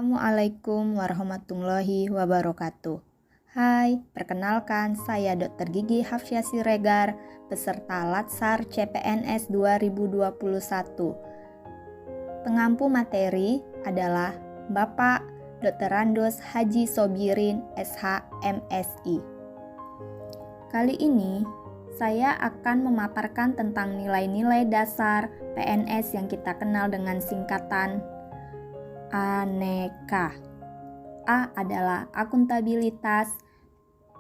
Assalamualaikum warahmatullahi wabarakatuh. Hai, perkenalkan saya Dr. Gigi Hafsyah Siregar, peserta Latsar CPNS 2021. Pengampu materi adalah Bapak Dr. Randos Haji Sobirin, SH, MSI. Kali ini saya akan memaparkan tentang nilai-nilai dasar PNS yang kita kenal dengan singkatan Aneka. A adalah akuntabilitas,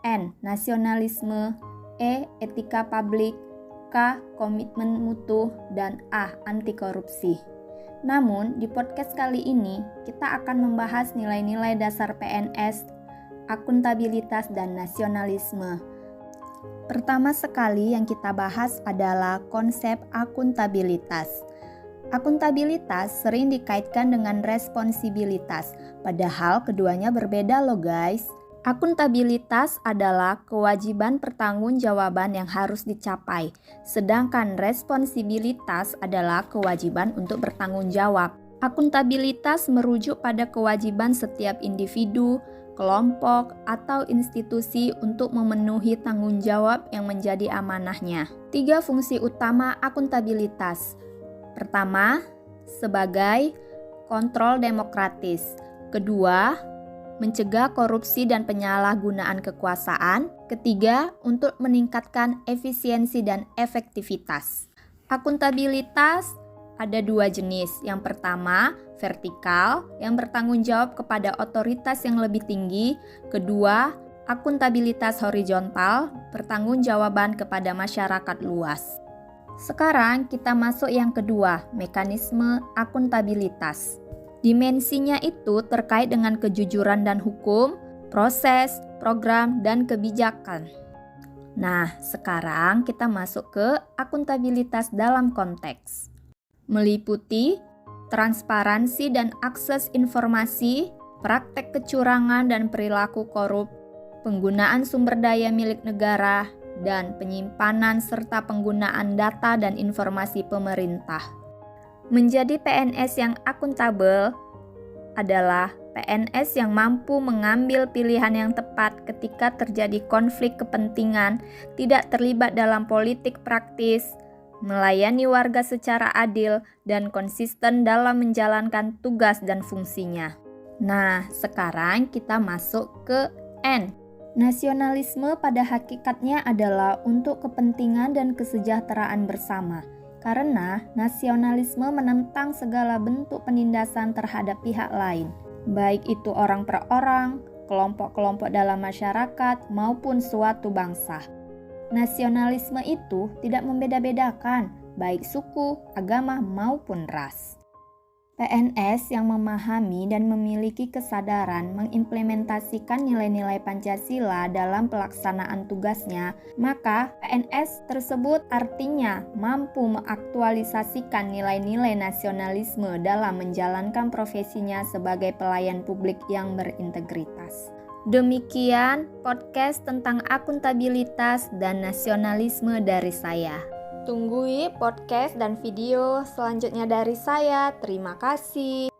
N nasionalisme, E etika publik, K komitmen mutu, dan A anti korupsi. Namun di podcast kali ini kita akan membahas nilai-nilai dasar PNS, akuntabilitas, dan nasionalisme. Pertama sekali yang kita bahas adalah konsep akuntabilitas. Akuntabilitas sering dikaitkan dengan responsibilitas, padahal keduanya berbeda loh guys. Akuntabilitas adalah kewajiban pertanggungjawaban yang harus dicapai, sedangkan responsibilitas adalah kewajiban untuk bertanggung jawab. Akuntabilitas merujuk pada kewajiban setiap individu, kelompok, atau institusi untuk memenuhi tanggung jawab yang menjadi amanahnya. 3 fungsi utama akuntabilitas. Pertama, sebagai kontrol demokratis. Kedua, mencegah korupsi dan penyalahgunaan kekuasaan. Ketiga, untuk meningkatkan efisiensi dan efektivitas. Akuntabilitas ada 2 jenis. Yang pertama, vertikal, yang bertanggung jawab kepada otoritas yang lebih tinggi. Kedua, akuntabilitas horizontal, pertanggungjawaban kepada masyarakat luas. Sekarang kita masuk yang kedua, mekanisme akuntabilitas. Dimensinya itu terkait dengan kejujuran dan hukum, proses, program, dan kebijakan. Nah, sekarang kita masuk ke akuntabilitas dalam konteks. Meliputi transparansi dan akses informasi, praktek kecurangan dan perilaku korup, penggunaan sumber daya milik negara, dan penyimpanan serta penggunaan data dan informasi pemerintah. Menjadi PNS yang akuntabel adalah PNS yang mampu mengambil pilihan yang tepat ketika terjadi konflik kepentingan, tidak terlibat dalam politik praktis, melayani warga secara adil, dan konsisten dalam menjalankan tugas dan fungsinya. Nah, sekarang kita masuk ke N. Nasionalisme pada hakikatnya adalah untuk kepentingan dan kesejahteraan bersama, karena nasionalisme menentang segala bentuk penindasan terhadap pihak lain, baik itu orang per orang, kelompok-kelompok dalam masyarakat, maupun suatu bangsa. Nasionalisme itu tidak membeda-bedakan, baik suku, agama, maupun ras. PNS yang memahami dan memiliki kesadaran mengimplementasikan nilai-nilai Pancasila dalam pelaksanaan tugasnya, maka PNS tersebut artinya mampu mengaktualisasikan nilai-nilai nasionalisme dalam menjalankan profesinya sebagai pelayan publik yang berintegritas. Demikian podcast tentang akuntabilitas dan nasionalisme dari saya. Tunggui podcast dan video selanjutnya dari saya. Terima kasih.